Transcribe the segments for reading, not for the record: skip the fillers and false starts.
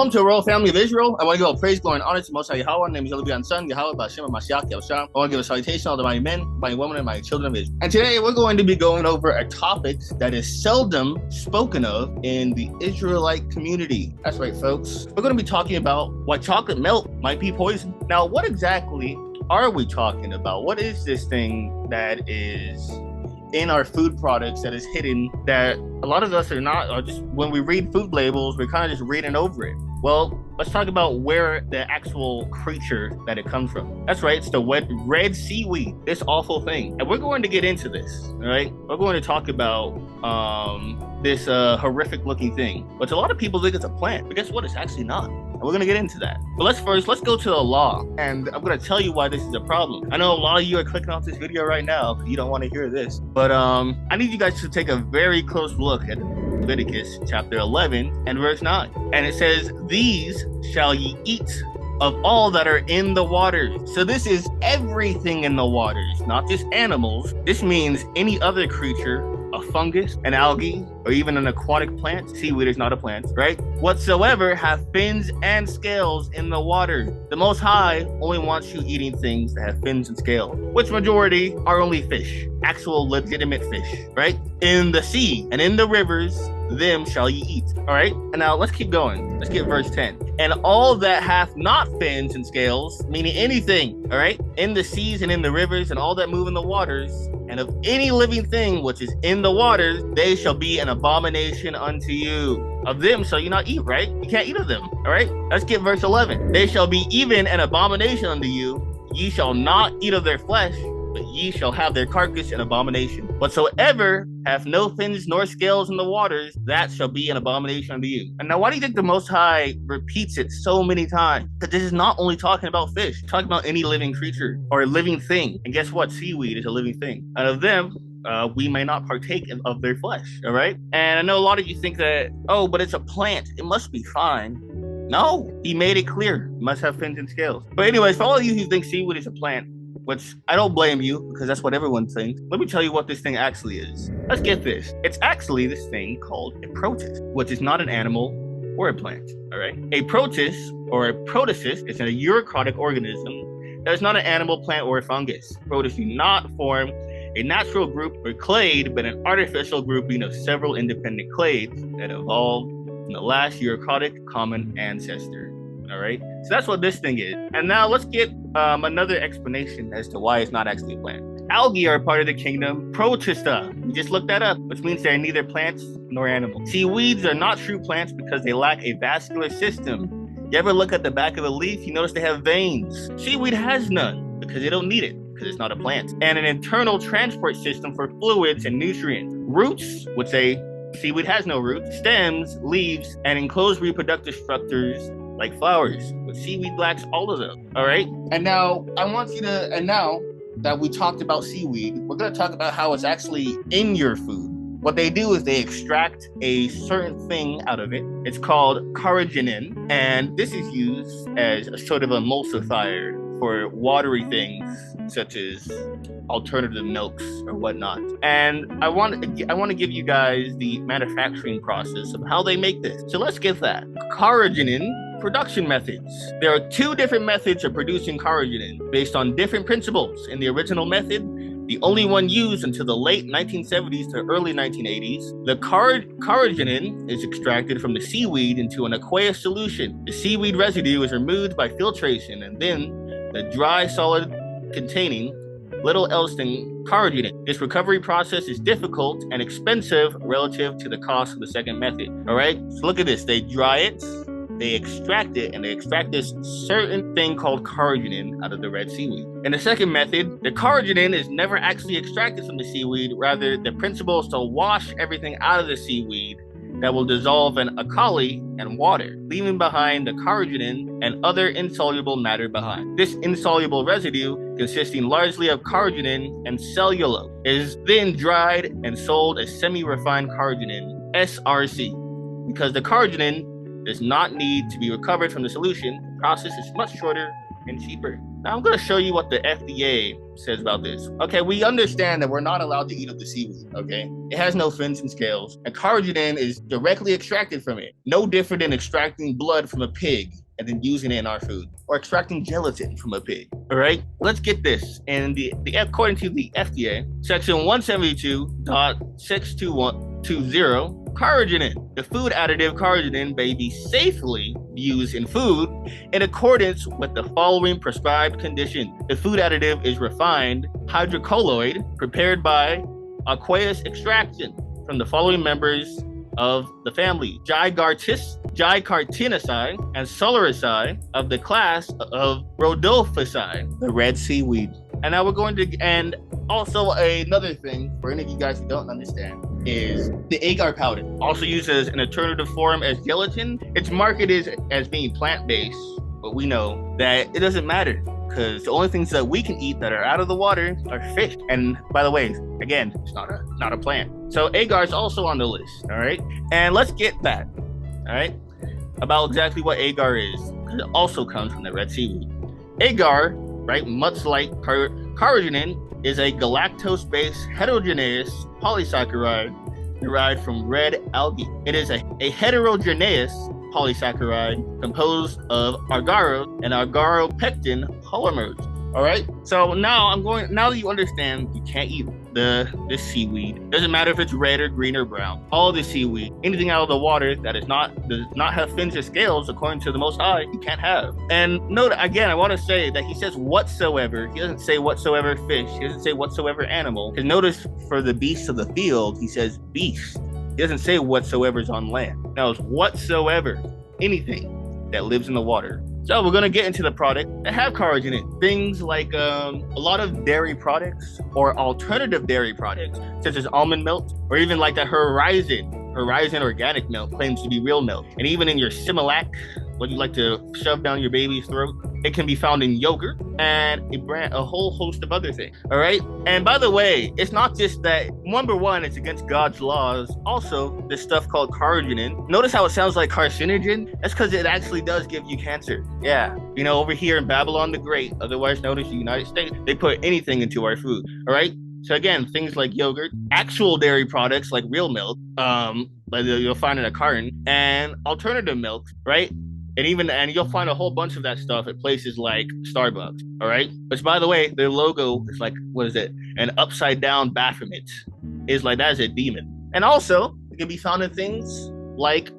Shalom to the royal family of Israel. I want to give all praise, glory, and honor to Most High Yahweh. Name is Yahweh's Son, Yahweh, B'Hashem, Mashiach, Yahushua. I want to give a salutation to all the mighty men, mighty women, and mighty children of Israel. And today we're going to be going over a topic that is seldom spoken of in the Israelite community. That's right, folks. We're going to be talking about why chocolate milk might be poison. Now, what exactly are we talking about? What is this thing that is in our food products that is hidden that a lot of us are not, or just when we read food labels, we're kind of just reading over it? Well, let's talk about where the actual creature that it comes from. That's right, it's the red seaweed, this awful thing. And we're going to get into this, all right? We're going to talk about this horrific looking thing, which a lot of people think it's a plant, but guess what? It's actually not. And we're gonna get into that. But let's go to the law, and I'm gonna tell you why this is a problem. I know a lot of you are clicking off this video right now because you don't want to hear this, but I need you guys to take a very close look at Leviticus chapter 11 and verse 9. And it says, "These shall ye eat of all that are in the waters." So this is everything in the waters, not just animals. This means any other creature, a fungus, an algae, or even an aquatic plant. Seaweed is not a plant, right? Whatsoever have fins and scales in the water. The Most High only wants you eating things that have fins and scales, which majority are only fish, actual legitimate fish, right? In the sea and in the rivers, them shall ye eat. All right, and now let's keep going. Let's get verse 10. "And all that hath not fins and scales," meaning anything, all right, in the seas and in the rivers and all that move in the waters, "and of any living thing which is in the waters, they shall be an abomination unto you. Of them shall you not eat," right? You can't eat of them, all right? Let's get verse 11. "They shall be even an abomination unto you. Ye shall not eat of their flesh, but ye shall have their carcass an abomination. Whatsoever hath no fins nor scales in the waters, that shall be an abomination unto you." And now, why do you think the Most High repeats it so many times? Because this is not only talking about fish, it's talking about any living creature or a living thing. And guess what? Seaweed is a living thing. And of them, we may not partake of their flesh, all right? And I know a lot of you think that, oh, but it's a plant, it must be fine. No, he made it clear, it must have fins and scales. But anyways, for all of you who think seaweed is a plant, which I don't blame you because that's what everyone thinks, let me tell you what this thing actually is. Let's get this. It's actually this thing called a protist, which is not an animal or a plant, all right? A protist or a protocyst is a eukaryotic organism that is not an animal, plant, or a fungus. Protists do not form a natural group or clade, but an artificial grouping of several independent clades that evolved from the last eukaryotic common ancestor. All right, so that's what this thing is. And now let's get another explanation as to why it's not actually a plant. Algae are part of the kingdom Protista. We just looked that up, which means they're neither plants nor animals. Seaweeds are not true plants because they lack a vascular system. You ever look at the back of a leaf, you notice they have veins. Seaweed has none because they don't need it, because it's not a plant. And an internal transport system for fluids and nutrients. Roots, which seaweed has no roots, stems, leaves, and enclosed reproductive structures like flowers, but seaweed lacks all of them, all right? And now that we talked about seaweed, we're gonna talk about how it's actually in your food. What they do is they extract a certain thing out of it. It's called carrageenan, and this is used as a sort of emulsifier for watery things such as alternative milks or whatnot. And I want to give you guys the manufacturing process of how they make this. So let's get that. Carrageenan production methods. There are two different methods of producing carrageenan based on different principles. In the original method, the only one used until the late 1970s to early 1980s, the carrageenan is extracted from the seaweed into an aqueous solution. The seaweed residue is removed by filtration, and then the dry solid containing little else than carrageenan. This recovery process is difficult and expensive relative to the cost of the second method. All right, so look at this. They dry it, they extract it, and they extract this certain thing called carrageenan out of the red seaweed. In the second method, the carrageenan is never actually extracted from the seaweed. Rather, the principle is to wash everything out of the seaweed that will dissolve in alkali and water, leaving behind the carrageenan and other insoluble matter behind. This insoluble residue, consisting largely of carrageenan and cellulose, is then dried and sold as semi-refined carrageenan, SRC. Because the carrageenan does not need to be recovered from the solution, the process is much shorter and cheaper. Now I'm going to show you what the FDA says about this. Okay, we understand that we're not allowed to eat of the seaweed, okay? It has no fins and scales, and carrageenan is directly extracted from it. No different than extracting blood from a pig and then using it in our food, or extracting gelatin from a pig, all right? Let's get this. And according to the FDA, section 172.62120, carrageenan, the food additive carrageenan, may be safely used in food in accordance with the following prescribed condition. The food additive is refined hydrocolloid prepared by aqueous extraction from the following members of the family: gigartinaceae and solaricae of the class of rhodophyceae, the red seaweed. And now we're going to, and also another thing for any of you guys who don't understand, is the agar powder, also used as an alternative form as gelatin. It's marketed as being plant-based, but we know that it doesn't matter, because the only things that we can eat that are out of the water are fish. And by the way, again, it's not a plant. So agar is also on the list, all right? And let's get that, all right, about exactly what agar is, because it also comes from the red seaweed. Agar, right, much like carrageenan, is a galactose-based heterogeneous polysaccharide derived from red algae. It is a heterogeneous polysaccharide composed of agaro and agaropectin polymers. All right. So now now that you understand you can't eat this seaweed, doesn't matter if it's red or green or brown, all the seaweed, anything out of the water that does not have fins or scales, according to the Most High, you can't have. And note again, I want to say that he says whatsoever. He doesn't say whatsoever fish. He doesn't say whatsoever animal. Because notice for the beasts of the field, he says beast. He doesn't say whatsoever's on land. Now it's whatsoever, anything that lives in the water. So we're going to get into the product that have carrageenan. Things like a lot of dairy products or alternative dairy products, such as almond milk, or even like that Horizon organic milk claims to be real milk. And even in your Similac, what you like to shove down your baby's throat, it can be found in yogurt and a whole host of other things. All right. And by the way, it's not just that, number one, it's against God's laws. Also, this stuff called carrageenan. Notice how it sounds like carcinogen? That's because it actually does give you cancer. Yeah. You know, over here in Babylon the Great, otherwise known as the United States, they put anything into our food. All right. So again, things like yogurt, actual dairy products like real milk, like you'll find in a carton, and alternative milk, right? And you'll find a whole bunch of that stuff at places like Starbucks, all right? Which, by the way, their logo is like, what is it? An upside down Baphomet. Is like, that is a demon. And also, it can be found in things like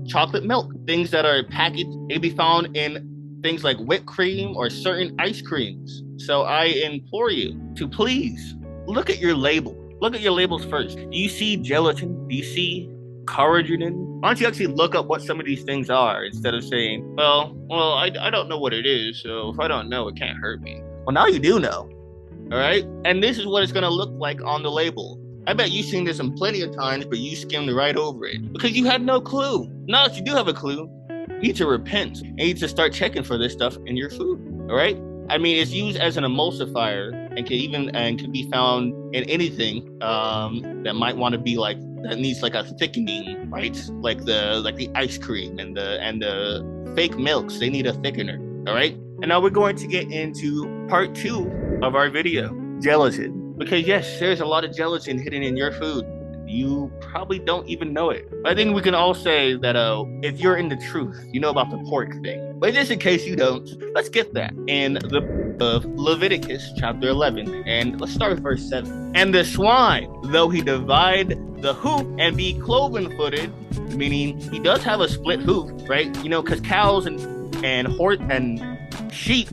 chocolate milk, things that are packaged. It can be found in things like whipped cream or certain ice creams. So I implore you to please look at your label. Look at your labels first. Do you see gelatin? Do you see carrageenan? Why don't you actually look up what some of these things are instead of saying, well, I don't know what it is, so if I don't know, it can't hurt me. Well, now you do know, all right? And this is what it's going to look like on the label. I bet you've seen this plenty of times, but you skimmed right over it because you had no clue. Now that you do have a clue, you need to repent. You need to start checking for this stuff in your food, all right? I mean, it's used as an emulsifier and can be found in anything that might want to be like, that needs like a thickening, right? Like the ice cream and the fake milks, they need a thickener, all right? And now we're going to get into part 2 of our video, gelatin. Because yes, there's a lot of gelatin hidden in your food. You probably don't even know it. But I think we can all say that if you're in the truth, you know about the pork thing. But just in case you don't, let's get that in the of Leviticus chapter 11. And let's start with verse 7. And the swine, though he divide the hoof and be cloven-footed, meaning he does have a split hoof, right? You know, because cows and horse and sheep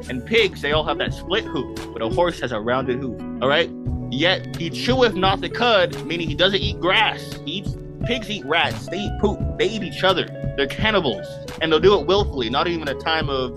and pigs, they all have that split hoof, but a horse has a rounded hoof, all right? Yet he cheweth not the cud, meaning he doesn't eat grass. Pigs eat rats, they eat poop, they eat each other. They're cannibals, and they'll do it willfully, not even a time of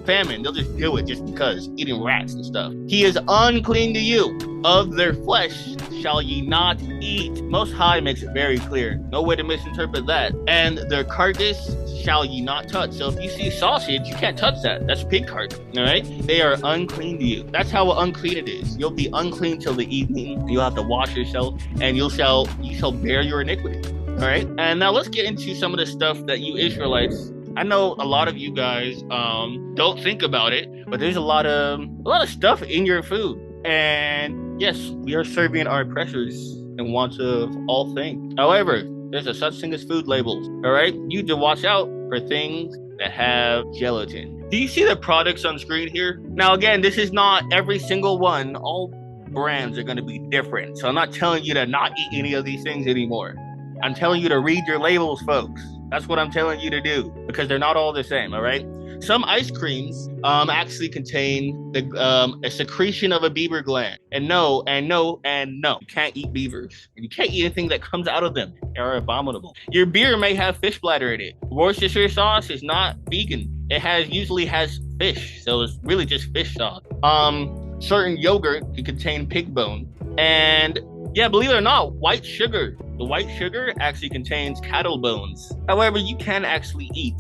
famine. They'll just do it just because, eating rats and stuff. He is unclean to you. Of their flesh shall ye not eat. Most High makes it very clear. No way to misinterpret that. And their carcass shall ye not touch. So if you see sausage, you can't touch that. That's pig carcass, all right? They are unclean to you. That's how unclean it is. You'll be unclean till the evening. You'll have to wash yourself, and you shall bear your iniquity. All right, and now let's get into some of the stuff that you Israelites I know a lot of you guys don't think about it, but there's a lot of stuff in your food. And yes, we are serving our pressures and wants of all things. However, there's a such thing as food labels. All right, you need to watch out for things that have gelatin. Do you see the products on screen here? Now, again, this is not every single one. All brands are going to be different. So I'm not telling you to not eat any of these things anymore. I'm telling you to read your labels, folks. That's what I'm telling you to do, because they're not all the same, all right? Some ice creams actually contain a secretion of a beaver gland. And no, you can't eat beavers. You can't eat anything that comes out of them. They're abominable. Your beer may have fish bladder in it. Worcestershire sauce is not vegan. It usually has fish, so it's really just fish sauce. Certain yogurt can contain pig bone. And yeah, believe it or not, white sugar. The white sugar actually contains cattle bones. However, you can actually eat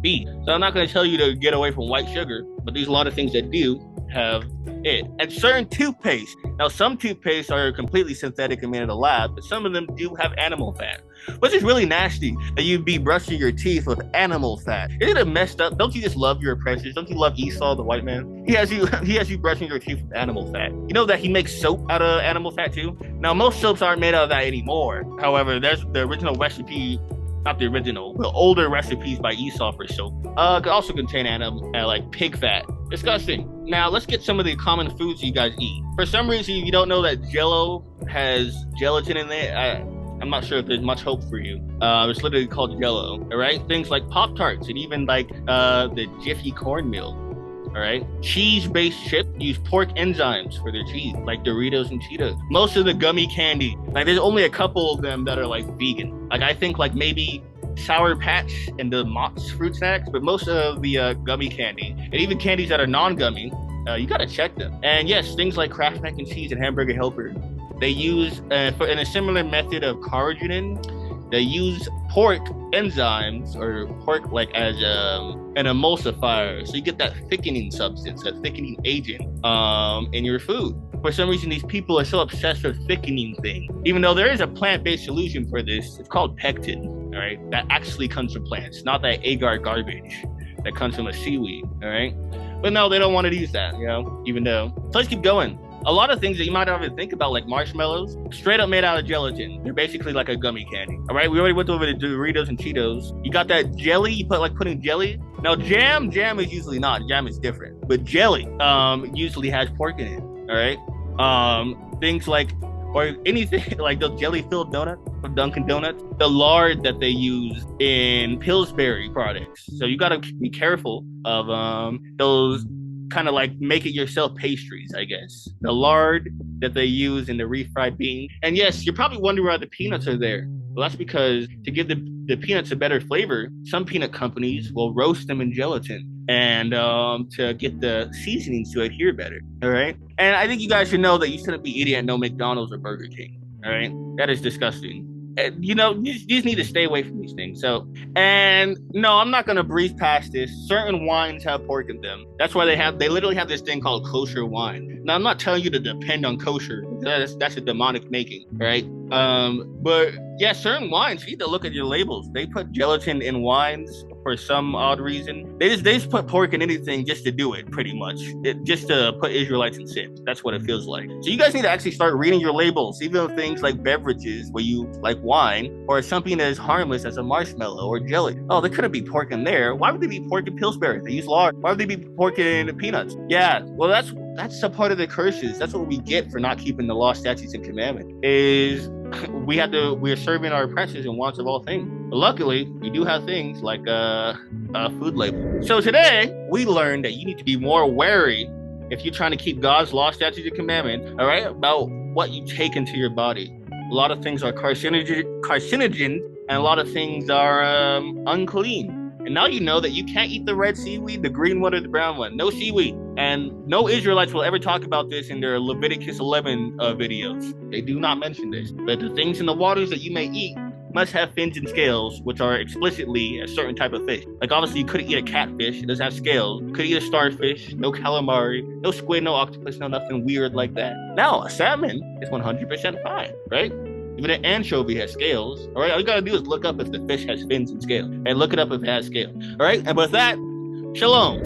beef. So I'm not going to tell you to get away from white sugar, but there's a lot of things that do have it. And certain toothpaste. Now, some toothpaste are completely synthetic and made in a lab, but some of them do have animal fat, which is really nasty that you'd be brushing your teeth with animal fat. Isn't it messed up? Don't you just love your oppressors? Don't you love Esau, the white man? He has you brushing your teeth with animal fat. You know that he makes soap out of animal fat too? Now, most soaps aren't made out of that anymore. However, there's the original recipe, not the original, the older recipes by Esau for soap. Could also contain like pig fat. Disgusting. Now, let's get some of the common foods you guys eat. For some reason, you don't know that Jell-O has gelatin in it. I'm not sure if there's much hope for you. It's literally called Jell-O, all right? Things like Pop-Tarts and even like the Jiffy cornmeal, all right? Cheese-based chips use pork enzymes for their cheese, like Doritos and Cheetos. Most of the gummy candy, like there's only a couple of them that are like vegan. Like I think like maybe Sour Patch and the Mott's fruit snacks, but most of the gummy candy and even candies that are non-gummy, you gotta check them. And yes, things like Kraft Mac and Cheese and Hamburger Helper, they use in a similar method of carrageenan, they use pork enzymes or pork like as an emulsifier, so you get that thickening substance, that thickening agent in your food. For some reason, these people are so obsessed with thickening things, even though there is a plant-based solution for this. It's called pectin, all right? That actually comes from plants, not that agar garbage that comes from a seaweed, all right? But no, they don't want to use that, you know, even though. So let's keep going. A lot of things that you might not even think about, like marshmallows, straight up made out of gelatin. They're basically like a gummy candy, all right? We already went over the Doritos and Cheetos. You got that jelly, you put like putting jelly. Now jam is usually not, jam is different. But jelly usually has pork in it, all right? Things like, or anything like those jelly-filled donuts from Dunkin' Donuts, the lard that they use in Pillsbury products. So you gotta be careful of those kind of like make it yourself pastries, I guess. The lard that they use in the refried beans. And yes, you're probably wondering why the peanuts are there. Well, that's because to give the peanuts a better flavor, some peanut companies will roast them in gelatin and to get the seasonings to adhere better, all right? And I think you guys should know that you shouldn't be eating at no McDonald's or Burger King, all right? That is disgusting. And, you know, you just need to stay away from these things. So, and no, I'm not going to breeze past this. Certain wines have pork in them. That's why they literally have this thing called kosher wine. Now, I'm not telling you to depend on kosher. That's a demonic making, right? But yeah, certain wines, you need to look at your labels. They put gelatin in wines for some odd reason. They just put pork in anything just to do it, pretty much. Just to put Israelites in sin. That's what it feels like. So you guys need to actually start reading your labels, even with things like beverages where you like wine, or something that is harmless as a marshmallow or jelly. Oh, there couldn't be pork in there. Why would there be pork in Pillsbury? They use lard. Why would there be pork in peanuts? Yeah, well, that's a part of the curses. That's what we get for not keeping the law, statutes, and commandments. Is we're serving our oppressors and wants of all things. But luckily, we do have things like a food label. So today, we learned that you need to be more wary if you're trying to keep God's law, statutes, and commandments, all right, about what you take into your body. A lot of things are carcinogens, and a lot of things are unclean. And now you know that you can't eat the red seaweed, the green one, or the brown one. No seaweed. And no Israelites will ever talk about this in their Leviticus 11 videos. They do not mention this. But the things in the waters that you may eat must have fins and scales, which are explicitly a certain type of fish. Like obviously you couldn't eat a catfish, it doesn't have scales. You could eat a starfish, no calamari, no squid, no octopus, no nothing weird like that. Now, a salmon is 100% fine, right? Even an anchovy has scales. All right, all you gotta do is look up if the fish has fins and scales, and look it up if it has scales. All right, and with that, shalom.